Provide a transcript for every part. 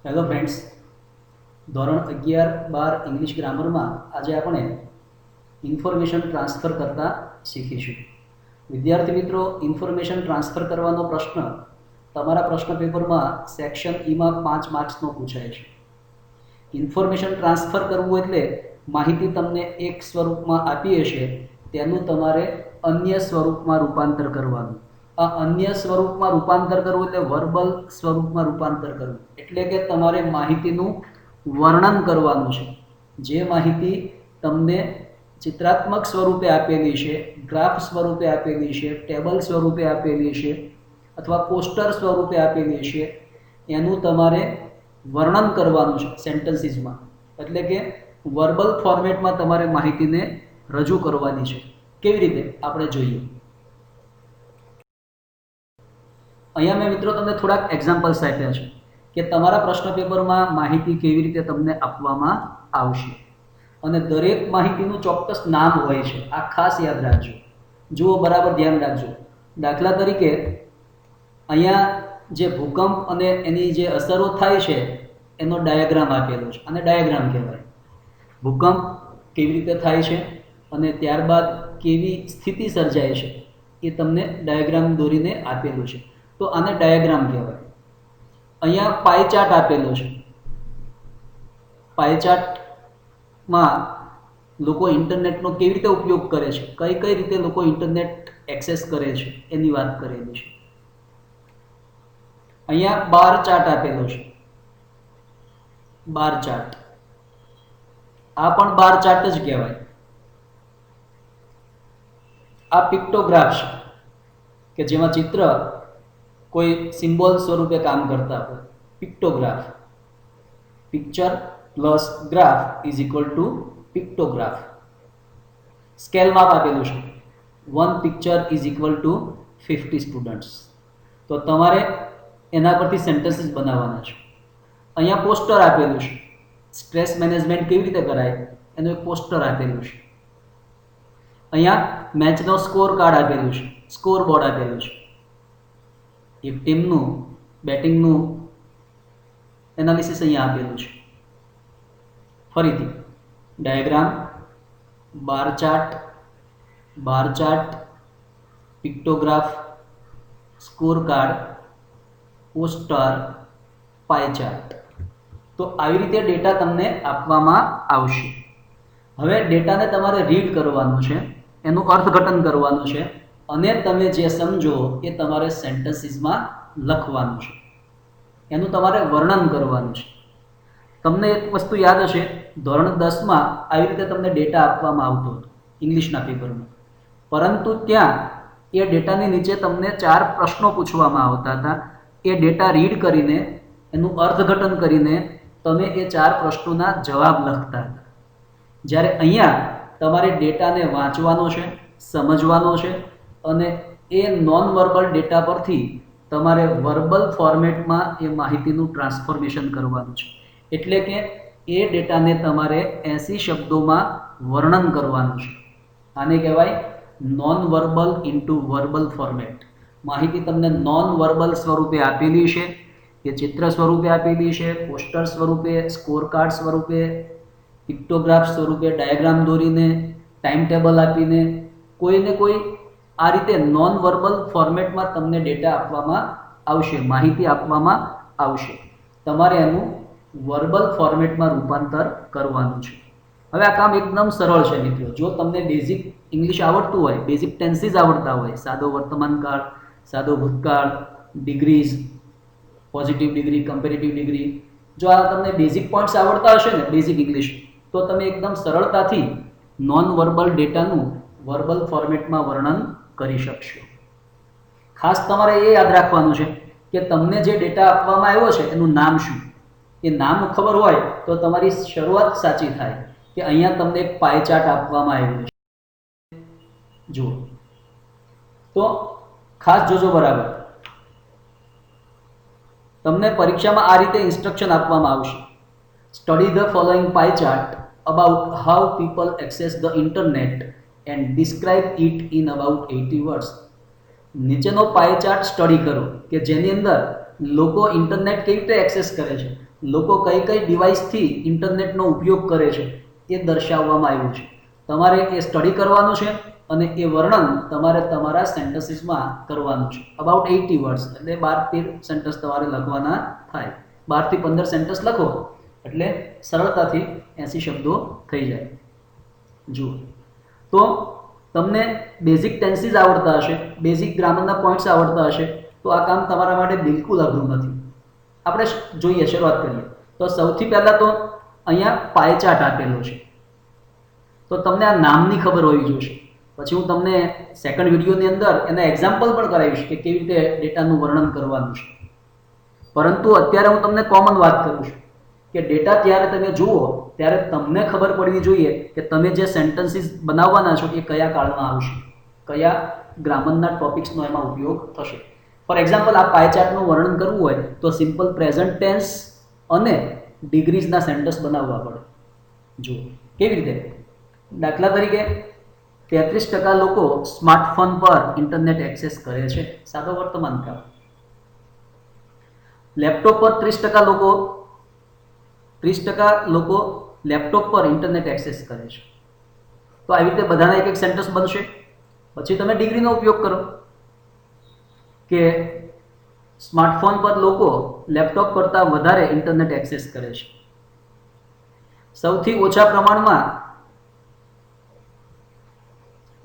Hello friends, ધોરણ 11-12 English ગ્રામરમાં આજે આપણે ઇન્ફોર્મેશન ટ્રાન્સફર કરતા શીખીશું. વિદ્યાર્થી મિત્રો, ઇન્ફોર્મેશન ટ્રાન્સફર કરવાનો પ્રશ્ન તમારા પ્રશ્ન પેપરમાં સેક્શન ઈમાં 5 માર્ક્સનો પૂછાય છે. ઇન્ફોર્મેશન ટ્રાન્સફર કરવું એટલે માહિતી તમને એક સ્વરૂપમાં આપી હશે તેનું તમારે અન્ય સ્વરૂપમાં રૂપાંતર કરવાનું. આ અન્ય સ્વરૂપમાં રૂપાંતર કરવું એટલે વર્બલ સ્વરૂપમાં રૂપાંતર કરવું એટલે કે તમારે માહિતીનું વર્ણન કરવાનું છે. જે માહિતી તમને ચિત્રાત્મક સ્વરૂપે આપેલી છે, ગ્રાફ સ્વરૂપે આપેલી છે, ટેબલ સ્વરૂપે આપેલી છે અથવા પોસ્ટર સ્વરૂપે આપેલી છે, એનું તમારે વર્ણન કરવાનું છે સેન્ટેન્સીસમાં. એટલે કે વર્બલ ફોર્મેટમાં તમારે માહિતીને રજૂ કરવાની છે. કેવી રીતે આપણે જોઈએ. અહીંયા મેં મિત્રો તમને થોડાક એક્ઝામ્પલ્સ આપ્યા છે કે તમારા પ્રશ્ન પેપરમાં માહિતી કેવી રીતે તમને આપવામાં આવશે અને દરેક માહિતીનું ચોક્કસ નામ હોય છે. આ ખાસ યાદ રાખજો. જુઓ, બરાબર ધ્યાન રાખજો. દાખલા તરીકે અહીંયા જે ભૂકંપ અને એની જે અસરો થાય છે એનો ડાયાગ્રામ આપેલો છે અને ડાયાગ્રામ કહેવાય. ભૂકંપ કેવી રીતે થાય છે અને ત્યારબાદ કેવી સ્થિતિ સર્જાય છે એ તમને ડાયાગ્રામ દોરીને આપેલું છે, તો આને ડાયાગ્રામ કહેવાય. અહીંયા પાઈ ચાર્ટ આપેલો છે. પાઈ ચાર્ટમાં લોકો ઇન્ટરનેટનો કેવી રીતે ઉપયોગ કરે છે, કઈ કઈ રીતે લોકો ઇન્ટરનેટ એક્સેસ કરે છે એની વાત કરેલી છે. અહીંયા બાર ચાર્ટ આપેલો છે. બાર ચાર્ટ, આ પણ બાર ચાર્ટ જ કહેવાય. આ પિક્ટોગ્રાફ છે કે જેમાં ચિત્ર કોઈ સિમ્બોલ સ્વરૂપે કામ કરતા હોય. Pictograph, picture plus graph is equal to pictograph. Scale માપ આપેલું છે. 1 picture is equal to 50 students. તો તમારે એના પરથી સેન્ટેન્સીસ બનાવવાના છે. અહીંયા પોસ્ટર આપેલું છે. સ્ટ્રેસ મેનેજમેન્ટ કેવી રીતે કરાય એનું એક પોસ્ટર આપેલું છે. અહીંયા મેચનો સ્કોર કાર્ડ આપેલું છે, સ્કોર બોર્ડ આપેલું છે. એક ટીમનું બેટિંગનું એનાલિસિસ અહીંયા આપેલું છે. ફરીથી diagram, bar chart, પિક્ટોગ્રાફ, score card, poster, પાઈ ચાર્ટ. તો આવી રીતે ડેટા તમને આપવામાં આવશે. હવે ડેટાને તમારે રીડ કરવાનું છે, એનું અર્થઘટન કરવાનું છે અને તમે જે સમજો એ તમારે સેન્ટેન્સીસમાં લખવાનું છે. એનું તમારે વર્ણન કરવાનું છે. તમને એક વસ્તુ યાદ હશે, ધોરણ 10માં આવી રીતે તમને ડેટા આપવામાં આવતો હતો ઇંગ્લિશના પેપરમાં, પરંતુ ત્યાં એ ડેટાની નીચે તમને 4 પ્રશ્નો પૂછવામાં આવતા હતા. એ ડેટા રીડ કરીને એનું અર્થઘટન કરીને તમે એ 4 પ્રશ્નોના જવાબ લખતા હતા. જ્યારે અહીંયા તમારે ડેટાને વાંચવાનો છે, સમજવાનો છે અને એ નોન વર્બલ ડેટા પરથી તમારે વર્બલ ફોર્મેટમાં એ માહિતીનું ટ્રાન્સફોર્મેશન કરવાનું છે. એટલે કે એ ડેટાને તમારે 80 શબ્દોમાં વર્ણન કરવાનું છે. આને કહેવાય non verbal into verbal format. માહિતી તમને નોન વર્બલ સ્વરૂપે આપેલી છે, એ ચિત્ર સ્વરૂપે આપેલી છે, પોસ્ટર સ્વરૂપે, સ્કોર કાર્ડ સ્વરૂપે, પિક્ટોગ્રાફ સ્વરૂપે, ડાયાગ્રામ દોરીને, ટાઈમ ટેબલ આપીને, કોઈને કોઈ આ રીતે નોન વર્બલ ફોર્મેટમાં તમને ડેટા આપવામાં આવશે, માહિતી આપવામાં આવશે. તમારે એનું વર્બલ ફોર્મેટમાં રૂપાંતર કરવાનું છે. હવે આ કામ એકદમ સરળ છે મિત્રો. જો તમને બેઝિક ઇંગ્લિશ આવડતું હોય, બેઝિક ટેન્સીસ આવડતા હોય, સાદો વર્તમાન કાળ, સાદો ભૂતકાળ, degrees, positive degree, comparative degree, જો આ તમને બેઝિક પોઈન્ટ્સ આવડતા હશે ને બેઝિક ઇંગ્લિશ, તો તમે એકદમ સરળતાથી નોન વર્બલ ડેટાનું વર્બલ ફોર્મેટમાં વર્ણન કરી શકશો. ખાસ તમારે એ યાદ રાખવાનું છે કે તમને જે ડેટા આપવામાં આવ્યો છે એનું નામ શું. એ નામ ખબર હોય તો તમારી શરૂઆત સાચી થાય. કે અહીંયા તમને એક પાઈ ચાર્ટ આપવામાં આવ્યું છે, જુઓ તો ખાસ જોજો બરાબર. તમને પરીક્ષામાં આ રીતે ઇન્સ્ટ્રક્શન આપવામાં આવશે. Study the following pi chart about how people access the internet and describe it in about 80 words. નીચેનો પાઈ ચાર્ટ સ્ટડી કરો કે જેની અંદર લોકો ઇન્ટરનેટ કેવી રીતે એક્સેસ કરે છે, લોકો કઈ કઈ ડિવાઇસથી ઇન્ટરનેટનો ઉપયોગ કરે છે એ દર્શાવવામાં આવ્યું છે. તમારે એ સ્ટડી કરવાનું છે અને એ વર્ણન તમારે તમારા સેન્ટેન્સીસમાં કરવાનું છે. અબાઉટ 80 વર્ડ્સ એટલે 12-13 સેન્ટેન્સ તમારે લખવાના થાય. 12 થી 15 સેન્ટેન્સ લખો એટલે સરળતાથી 80 શબ્દો થઈ જાય. જુઓ, તો તમને બેઝિક ટેન્સીસ આવડતા હશે, બેઝિક ગ્રામરના પોઈન્ટ્સ આવડતા હશે, તો આ કામ તમારા માટે બિલકુલ અઘરું નથી. આપણે જોઈએ, શરૂઆત કરીએ. તો સૌથી પહેલાં તો અહીંયા પાય ચાર્ટ આપેલો છે, તો તમને આ નામની ખબર હોવી જોઈએ. પછી હું તમને સેકન્ડ વિડીયોની અંદર એના એક્ઝામ્પલ પણ કરાવીશ કે કેવી રીતે ડેટાનું વર્ણન કરવાનું છે. પરંતુ અત્યારે હું તમને કોમન વાત કરું છું કે ડેટા જ્યારે તમે જુઓ ત્યારે તમને ખબર પડવી જોઈએ કે તમે જે સેન્ટેન્સીસ બનાવવાના છો એ કયા કાળમાં આવશે, કયા ગ્રામરના ટોપિક્સનો એમાં ઉપયોગ થશે. ફોર એક્ઝામ્પલ, આ પાય ચાર્ટનું વર્ણન કરવું હોય તો સિમ્પલ પ્રેઝન્ટ ટેન્સ અને ડિગ્રીઝના સેન્ટેન્સ બનાવવા પડે. જુઓ કેવી રીતે. દાખલા તરીકે 33% લોકો સ્માર્ટફોન પર ઇન્ટરનેટ એક્સેસ કરે છે, સાદો વર્તમાન કાળ. લેપટોપ પર 30% લોકો લેપટોપ પર ઇન્ટરનેટ એક્સેસ કરે છે. તો આવી રીતે બધાના એક એક સેન્ટેન્સ બનશે. પછી તમે ડિગ્રીનો ઉપયોગ કરો કે સ્માર્ટફોન પર લોકો લેપટોપ કરતાં વધારે ઇન્ટરનેટ એક્સેસ કરે છે. સૌથી ઓછા પ્રમાણમાં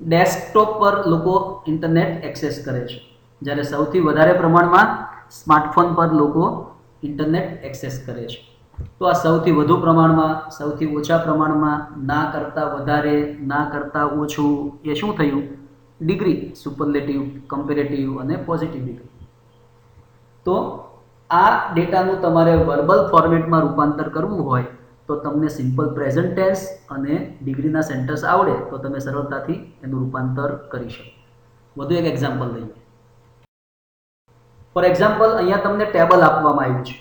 ડેસ્કટોપ પર લોકો ઇન્ટરનેટ એક્સેસ કરે છે, જ્યારે સૌથી વધારે પ્રમાણમાં સ્માર્ટફોન પર લોકો ઇન્ટરનેટ એક્સેસ કરે છે. તો આ સૌથી વધુ પ્રમાણમાં, સૌથી ઓછા પ્રમાણમાં, ના કરતાં વધારે, ના કરતાં ઓછું, એ શું થયું? ડિગ્રી, સુપરલેટિવ, કમ્પેરેટિવ અને પોઝિટિવ ડિગ્રી. તો આ ડેટાનું તમારે વર્બલ ફોર્મેટમાં રૂપાંતર કરવું હોય તો તમને સિમ્પલ પ્રેઝન્ટ ટેન્સ અને ડિગ્રીના સેન્ટેન્સ આવડે તો તમે સરળતાથી એનું રૂપાંતર કરી શકો. વધુ એક એક્ઝામ્પલ લઈએ. ફોર એક્ઝામ્પલ, અહીંયા તમને ટેબલ આપવામાં આવ્યું છે.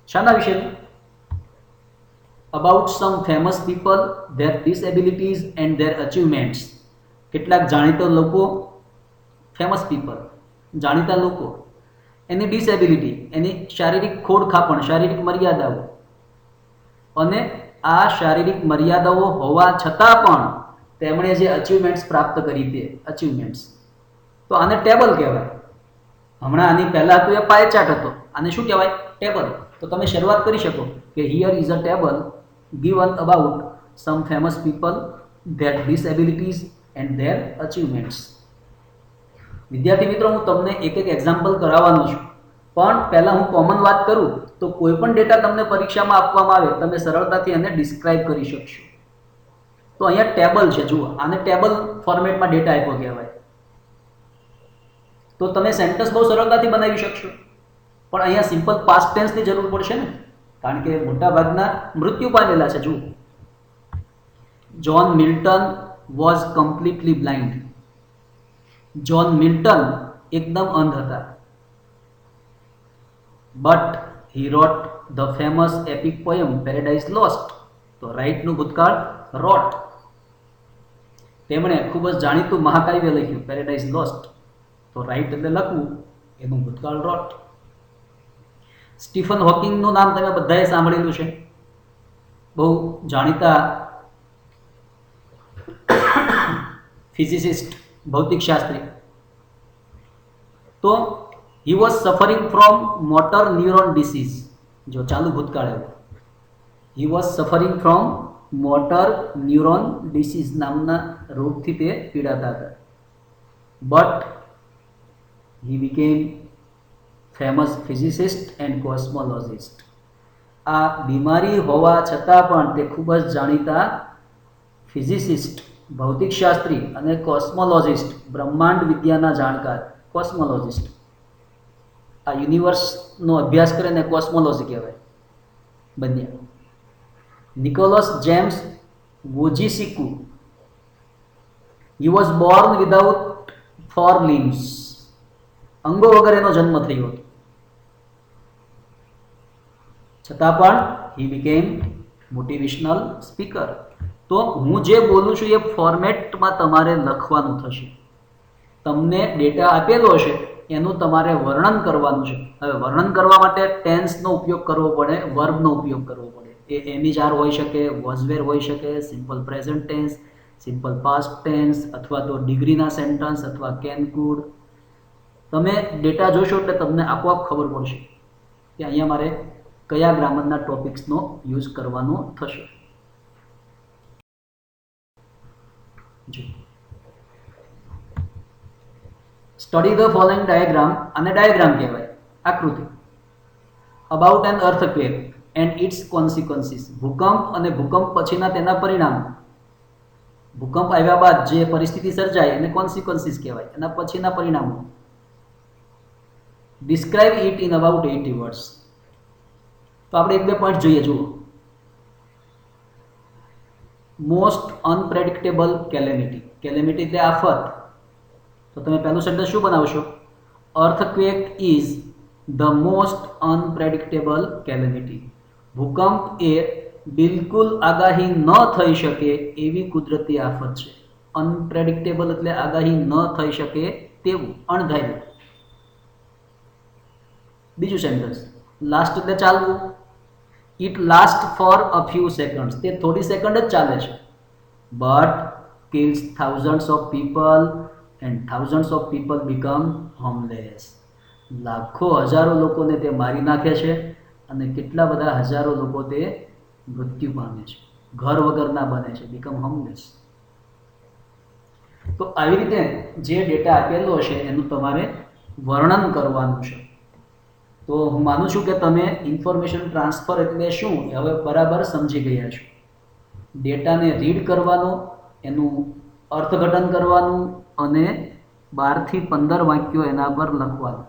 શાના વિશેનું? About some famous people, their disabilities and their achievements. કેટલાક જાણીતા લોકો, ફેમસ પીપલ, જાણીતા લોકો, એની ડિસએબિલિટી, એની શારીરિક ખોડખાપણ, શારીરિક મર્યાદાઓ, અને આ શારીરિક મર્યાદાઓ હોવા છતાં પણ તેમણે જે અચીવમેન્ટ્સ પ્રાપ્ત કરી તે અચીવમેન્ટ્સ. તો આને ટેબલ કહેવાય. હમણાં આની પહેલાં તો એ પાય ચાર્ટ હતો, આને શું કહેવાય? ટેબલ. તો તમે શરૂઆત કરી શકો કે here is a table given about some famous people, their disabilities and their achievements. વિદ્યાર્થી મિત્રો, હું તમને એક એક એક્ઝામ્પલ કરાવવાનો છું, પણ પહેલાં હું કોમન વાત કરું તો કોઈ પણ ડેટા તમને પરીક્ષામાં આપવામાં આવે તમે સરળતાથી એને ડિસ્ક્રાઇબ કરી શકશો. તો અહીંયા ટેબલ છે, જુઓ, આને ટેબલ ફોર્મેટમાં ડેટા આપ્યો કહેવાય. તો તમે સેન્ટેન્સ બહુ સરળતાથી બનાવી શકશો. પણ અહીંયા સિમ્પલ પાસ્ટ ટેન્સની જરૂર પડશે ને, કારણ કે મોટાભાગના મૃત્યુ પામેલા છે. જુઓ, John Milton was completely blind. John Milton એકદમ અંધ હતા. But he wrote the famous epic poem Paradise Lost. તો રાઇટનું ભૂતકાળ રોટ. તેમણે ખૂબ જ જાણીતું મહાકાવ્ય લખ્યું પેરેડાઇઝ લોસ્ટ. તો રાઇટ એટલે લખવું, એનું ભૂતકાળ રોટ. સ્ટીફન હોકિંગનું નામ તમે બધાએ સાંભળેલું છે, બહુ જાણીતા ફિઝિસિસ્ટ, ભૌતિકશાસ્ત્રી. તો he was suffering from motor neuron disease. જો ચાલુ ભૂતકાળ એવું, he was suffering from motor neuron disease નામના રોગથી તે પીડાતા હતા. But he became famous physicist and cosmologist. આ બીમારી હોવા છતાં પણ તે ખૂબ જ જાણીતા ફિઝિસિસ્ટ, ભૌતિકશાસ્ત્રી અને કોસ્મોલોજિસ્ટ, બ્રહ્માંડ વિદ્યાના જાણકાર, કોસ્મોલોજિસ્ટ. આ યુનિવર્સનો અભ્યાસ કરે ને કોસ્મોલોજી કહેવાય, બન્યા. Nicholas James Vujicic. He was born without 4 limbs. અંગો વગર એનો જન્મ થયો હતો, છતાં પણ હી બીકેમ મોટિવેશનલ સ્પીકર. તો હું જે બોલું છું એ ફોર્મેટમાં તમારે લખવાનું થશે. તમને ડેટા આપેલો હશે એનું તમારે વર્ણન કરવાનું છે. હવે વર્ણન કરવા માટે ટેન્સનો ઉપયોગ કરવો પડે, વર્બનો ઉપયોગ કરવો પડે. એ એમ ઇઝ આર હોઈ શકે, વોઝ વેર હોઈ શકે, simple present tense, simple past tense, અથવા તો ડિગ્રીના સેન્ટન્સ, અથવા કેન કુડ. તમે ડેટા જોશો એટલે તમને આપોઆપ ખબર પડશે કે અહીંયા મારે કયા ગ્રામરના ટોપિક્સનો યુઝ કરવાનો થશે. સ્ટડી ધ ફોલોઈંગ ડાયાગ્રામ, અને ડાયાગ્રામ કહેવાય, આકૃતિ. About an earthquake and its consequences, ભૂકંપ અને ભૂકંપ પછીના તેના પરિણામો. ભૂકંપ આવ્યા બાદ જે પરિસ્થિતિ સર્જાય એને કોન્સિક્વન્સીસ કહેવાય, એના પછીના પરિણામો. Describe it in about 80 words. તો આપણે એક બે પોઈન્ટ જોઈએ. જુઓ, મોસ્ટ અનપ્રેડિક્ટેબલ કેલેમિટી. કેલેમિટી એટલે આફત. તો તમે પહેલું સેન્ટેન્સ શું બનાવશો? Earthquake is the most unpredictable calamity. ભૂકંપ એ બિલકુલ આગાહી ન થઈ શકે એવી કુદરતી આફત છે. અનપ્રેડિક્ટેબલ એટલે આગાહી ન થઈ શકે તેવું, અણધાર્યું. બીજું સેન્ટેન્સ, લાસ્ટ એટલે ચાલવું. It last for a few seconds. તે થોડી સેકન્ડ જ ચાલે છે. But kills thousands of people and thousands of people become homeless. લાખો હજારો લોકોને તે મારી નાખે છે અને કેટલા બધા હજારો લોકો તે મૃત્યુ પામે છે, ઘર વગરના બને છે, બીકમ હોમલેસ. તો આવી રીતે જે ડેટા આપેલો હશે એનું તમારે વર્ણન કરવાનું છે. તો હું માનું છું કે તમે ઇન્ફોર્મેશન ટ્રાન્સફર એટલે શું એ હવે બરાબર સમજી ગયા છો. ડેટાને રીડ કરવાનો, એનું અર્થઘટન કરવાનું અને 12 થી 15 વાક્યો એના પર લખવાનું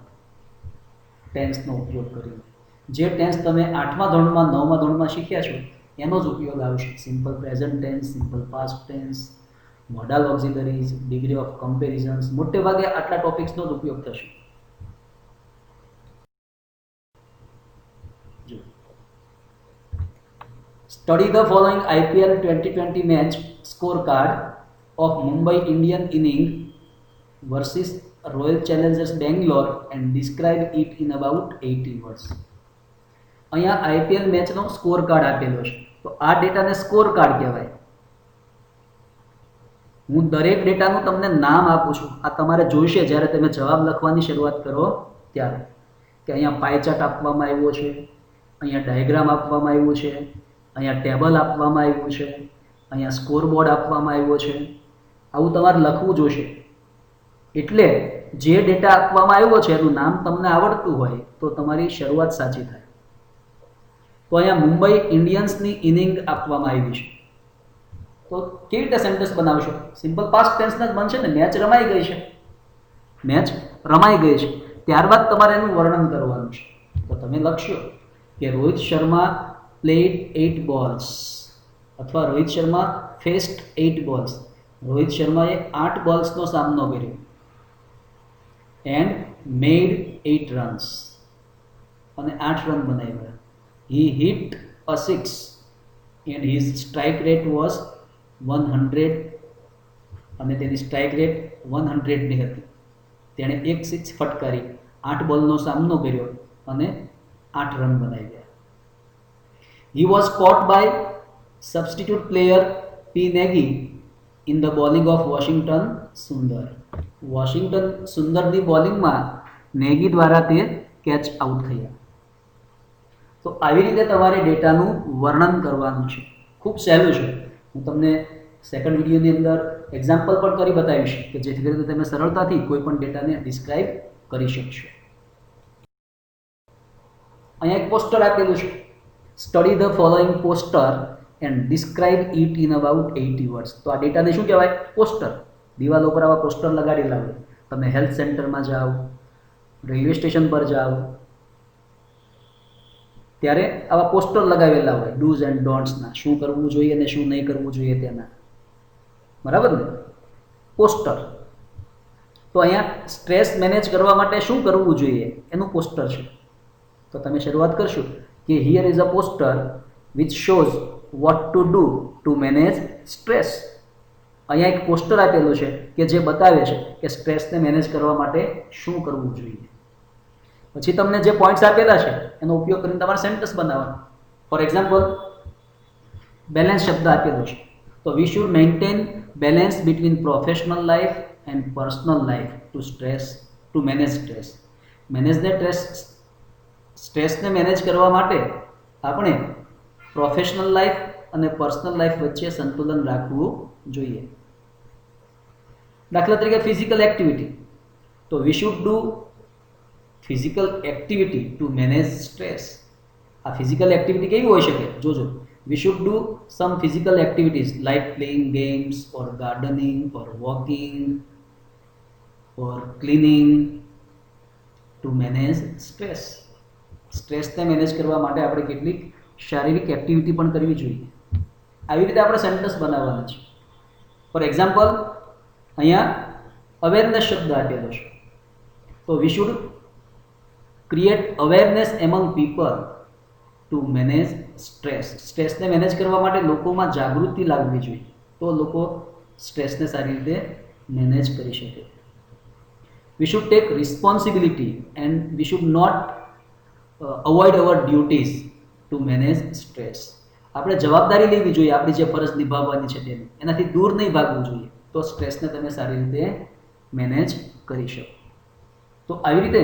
ટેન્સનો ઉપયોગ કરીને. જે ટેન્સ તમે 8મા ધોરણમાં 9મા ધોરણમાં શીખ્યા છો એનો જ ઉપયોગ આવશે. Simple present tense, simple past tense, modal auxiliaries, degree of comparisons, મોટે ભાગે આટલા ટોપિક્સનો જ ઉપયોગ થશે. Study the following IPL 2020 match scorecard of Mumbai Indian inning versus Royal Challengers Bangalore and describe it in about 80 words. અહીંયા IPL મેચનો score card આપેલો છે. તો આ ડેટાને સ્કોર કાર્ડ કહેવાય. હું દરેક ડેટાનું તમને નામ આપું છું. આ તમારે જોઈશે જ્યારે તમે જવાબ લખવાની શરૂઆત કરો ત્યારે, કે અહીંયા પાઈ ચાર્ટ આપવામાં આવ્યો છે, અહીંયા ડાયાગ્રામ આપવામાં આવ્યું છે, અહીંયા ટેબલ આપવામાં આવ્યું છે, અહીંયા સ્કોર બોર્ડ આપવામાં આવ્યો છે. આવું તમારે લખવું જોશે. એટલે જે ડેટા આપવામાં આવ્યો છે એનું નામ તમને આવડતું હોય તો તમારી શરૂઆત સાચી થાય. તો અહીંયા મુંબઈ ઇન્ડિયન્સની ઇનિંગ આપવામાં આવી છે. તો કેવી રીતે સેન્ટેન્સ બનાવશો? સિમ્પલ પાસ્ટ ટેન્સના જ બનશે ને. મેચ રમાઈ ગઈ છે, મેચ રમાઈ ગઈ છે. ત્યારબાદ તમારે એનું વર્ણન કરવાનું છે. તો તમે લખશો કે રોહિત શર્મા played 8 balls, અથવા રોહિત શર્મા faced 8 balls. રોહિત શર્માએ 8 બોલ્સનો સામનો કર્યો and made 8 runs, અને 8 રન બનાવ્યા. He hit a 6 and his strike rate was 100, અને તેની સ્ટ્રાઇક રેટ 100ની હતી. તેણે એક 6 ફટકારી, 8 બોલનો સામનો કર્યો અને 8 રન બનાવ્યા. He was caught by substitute player P. Nagy in the bowling of Washington Sundar. Washington સુંદરની બોલિંગમાં નેગી દ્વારા તે કેચ આઉટ થયા. તો આવી રીતે તમારે ડેટાનું વર્ણન કરવાનું છે. ખૂબ સહેલું છે. હું તમને સેકન્ડ વિડીયોની અંદર એક્ઝામ્પલ પણ કરી બતાવીશ કે જેથી કરીને તમે સરળતાથી કોઈ પણ ડેટાને ડિસ્ક્રાઇબ કરી શકશો. અહીંયા એક પોસ્ટર આપેલું છે. Study the following poster and describe it in about 80 words. તો આ ડેટાને શું કહેવાય? પોસ્ટર. દિવાલો પર આવા પોસ્ટર લગાડેલા હોય. તમે હેલ્થ સેન્ટરમાં જાઓ, રેલવે સ્ટેશન પર જાઓ ત્યારે આવા પોસ્ટર લગાવેલા હોય ડૂઝ એન્ડ ડોન્ટ્સના, શું કરવું જોઈએ અને શું નહીં કરવું જોઈએ તેના. બરાબર ને? પોસ્ટર. તો અહીંયા સ્ટ્રેસ મેનેજ કરવા માટે શું કરવું જોઈએ એનું પોસ્ટર છે. તો તમે શરૂઆત કરશો કે here is a poster which shows vote to do to manage stress. અહીંયા એક પોસ્ટર આપેલું છે કે જે બતાવે છે કે સ્ટ્રેસને મેનેજ કરવા માટે શું કરવું જોઈએ. પછી તમને જે પોઈન્ટ્સ આપેલા છે એનો ઉપયોગ કરીને તમારે સેન્ટેન્સ બનાવવાનું. ફોર એક્ઝામ્પલ, બેલેન્સ શબ્દ આપેલો છે, તો we should maintain balance between professional life and personal life two manage stress. સ્ટ્રેસને મેનેજ કરવા માટે આપણે પ્રોફેશનલ લાઈફ અને પર્સનલ લાઈફ વચ્ચે સંતુલન રાખવું જોઈએ. દાખલા તરીકે ફિઝિકલ એક્ટિવિટી, તો we should do physical activity two manage stress. આ ફિઝિકલ એક્ટિવિટી કેવી હોઈ શકે? જોજો, we should do sum physical activities like playing games or gardening or walking or cleaning two manage stress. સ્ટ્રેસને મેનેજ કરવા માટે આપણે કેટલીક શારીરિક એક્ટિવિટી પણ કરવી જોઈએ. આવી રીતે આપણે સેન્ટેન્સ બનાવવાના છે. ફોર એક્ઝામ્પલ, અહીંયા અવેરનેસ શબ્દ આપેલો છે, તો we should create awareness among people two manage stress. સ્ટ્રેસને મેનેજ કરવા માટે લોકોમાં જાગૃતિ લાવવી જોઈએ, તો લોકો સ્ટ્રેસને સારી રીતે મેનેજ કરી શકે. We should take responsibility and we should not avoid our duties to manage stress. આપણે જવાબદારી લેવી જોઈએ, આપણી જે ફરજ નિભાવવાની છે તેની, એનાથી દૂર નહીં ભાગવું જોઈએ, તો સ્ટ્રેસને તમે સારી રીતે મેનેજ કરી શકો. તો આવી રીતે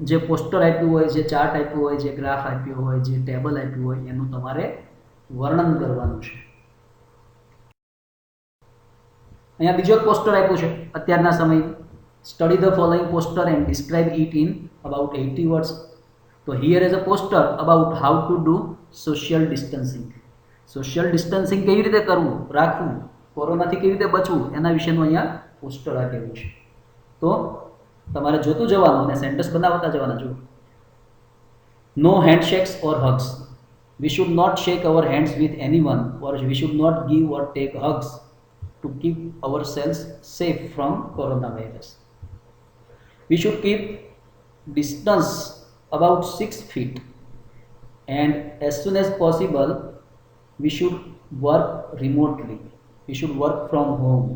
જે પોસ્ટર આપ્યું હોય, જે ચાર્ટ આપ્યું હોય, જે ગ્રાફ આપ્યો હોય, જે ટેબલ આપ્યું હોય, એનું તમારે વર્ણન કરવાનું છે. અહીંયા બીજો એક પોસ્ટર આપ્યું છે અત્યારના સમય. Study the following poster and describe it in about 80 words. તો here is a poster about how to do social distancing. Social distancing કેવી રીતે કરવું, રાખવું, કોરોનાથી કેવી રીતે બચવું, એના વિશેનું અહીંયા પોસ્ટર આપેલું છે. તો તમારે જોતું જવાનું અને સેન્ટેન્સ બનાવતા જવાના. જુઓ, no handshakes or hugs. We should not shake our hands with anyone or we should not give or take hugs to keep our selves safe from corona virus. We should keep distance about 6 feet and as soon as possible we should work remotely. We should work from home.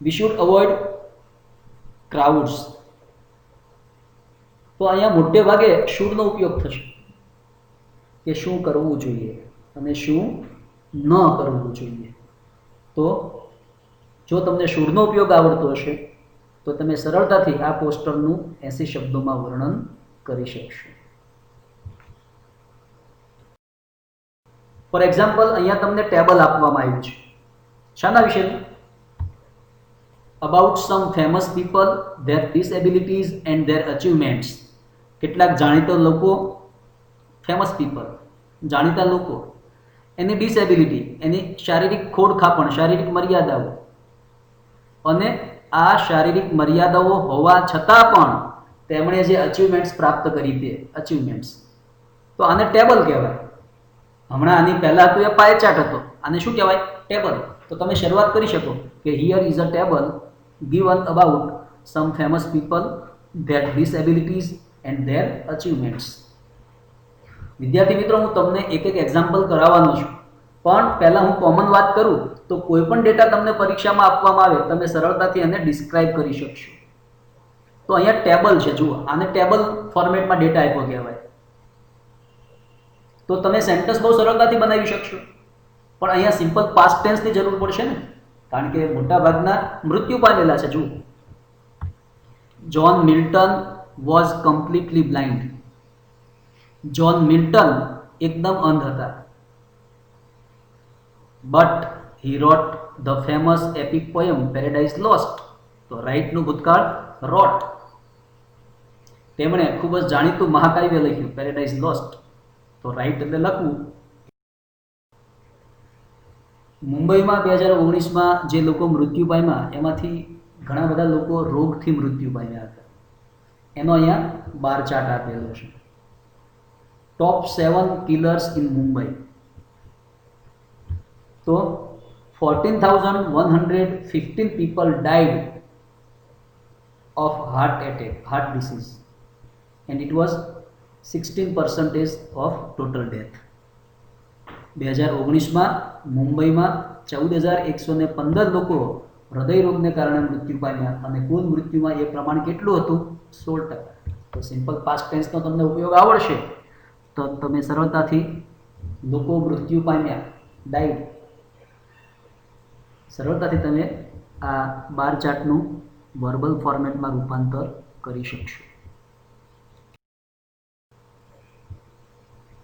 We should avoid crowds. તો અહીંયા મોટે ભાગે શુડનો ઉપયોગ થશે કે શું કરવું જોઈએ અને શું ન કરવું જોઈએ. તો જો તમને શુડનો ઉપયોગ આવડતો હશે તો તમે સરળતાથી આ પોસ્ટરનું 80 શબ્દોમાં વર્ણન કરી શકશો. ફોર એક્ઝામ્પલ, અહીંયા તમને ટેબલ આપવામાં આવ્યું છે. શાના વિશેનું? About some famous people, their disabilities and their achievements. કેટલાક જાણીતા લોકો, ફેમસ પીપલ, જાણીતા લોકો, એની ડિસએબિલિટી, એની શારીરિક ખોડખાપણ, શારીરિક મર્યાદાઓ, અને આ શારીરિક મર્યાદાઓ હોવા છતાં પણ તેમણે જે અચીવમેન્ટ્સ પ્રાપ્ત કરી તે અચીવમેન્ટ્સ. તો આને ટેબલ કહેવાય. હમણાં આની પહેલાં હતું એ પાય ચાર્ટ હતો, આને શું કહેવાય? ટેબલ. તો તમે શરૂઆત કરી શકો કે here is a table given about some famous people, their disabilities and their achievements. વિદ્યાર્થી મિત્રો, હું તમને એક એક એક્ઝામ્પલ કરાવવાનો છું, પણ પહેલાં હું કોમન વાત કરું તો કોઈ પણ ડેટા તમને પરીક્ષામાં આપવામાં આવે તમે સરળતાથી એને ડિસ્ક્રાઇબ કરી શકશો. તો અહીંયા ટેબલ છે, જુઓ, આને ટેબલ ફોર્મેટમાં ડેટા આપ્યો કહેવાય. તો તમે સેન્ટેન્સ બહુ સરળતાથી બનાવી શકશો. પણ અહીંયા સિમ્પલ પાસ્ટ ટેન્સની જરૂર પડશે ને, કારણ કે મોટાભાગના મૃત્યુ પામેલા છે. જુઓ, John Milton was completely blind. John Milton એકદમ અંધ હતા. But he wrote the famous epic poem Paradise Lost. તો રાઇટનું ભૂતકાળ રોટ. તેમણે ખૂબ જ જાણીતું મહાકાવ્ય લખ્યું પેરેડાઇઝ લોસ્ટ. તો રાઇટ એટલે લખવું. મુંબઈમાં 2019માં જે લોકો મૃત્યુ પામ્યા એમાંથી ઘણા બધા લોકો રોગથી મૃત્યુ પામ્યા હતા. એનો અહીંયા બાર ચાર્ટ આપેલો છે. ટોપ 7 કિલર્સ ઇન મુંબઈ. તો 14,115 people died of heart attack, heart disease, and it was 16% of total death. 2019માં મુંબઈમાં 14,115 લોકો હૃદયરોગને કારણે મૃત્યુ પામ્યા અને કુલ મૃત્યુમાં એ પ્રમાણ કેટલું હતું? 16%. તો સિમ્પલ પાસ્ટ ટેન્સનો તમને ઉપયોગ આવડશે તો તમે સરળતાથી લોકો મૃત્યુ પામ્યા, ડાઈડ, સરળતાથી તમે આ બાર ચાર્ટનું વર્બલ ફોર્મેટમાં રૂપાંતર કરી શકશો.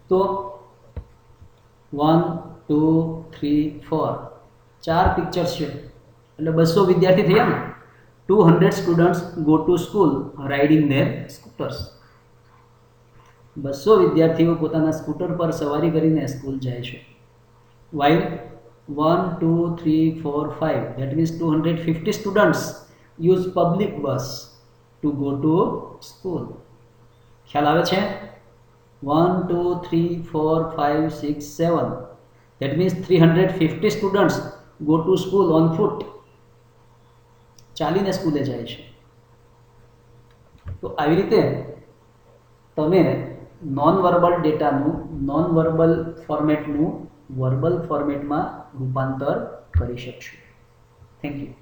તો 1, 2, 3, 4 4 પિક્ચર્સ છે એટલે 200 વિદ્યાર્થી થયા ને. 200 students go to school riding there scooters. 200 વિદ્યાર્થીઓ પોતાના સ્કૂટર પર સવારી કરીને સ્કૂલ જાય છે. while 1, 2, 3, 4, 5 that means 250 students use public bus to go to school. ખ્યાલ આવે છે? 1, 2, 3, 4, 5, 6, 7 that means 350 students go to school on foot. ચાલીને સ્કૂલે જાય છે. તો આવી રીતે તમે નોન વર્બલ ડેટાનું નોન વર્બલ ફોર્મેટનું વર્બલ ફોર્મેટમાં રૂપાંતર કરી શકશો. Thank you.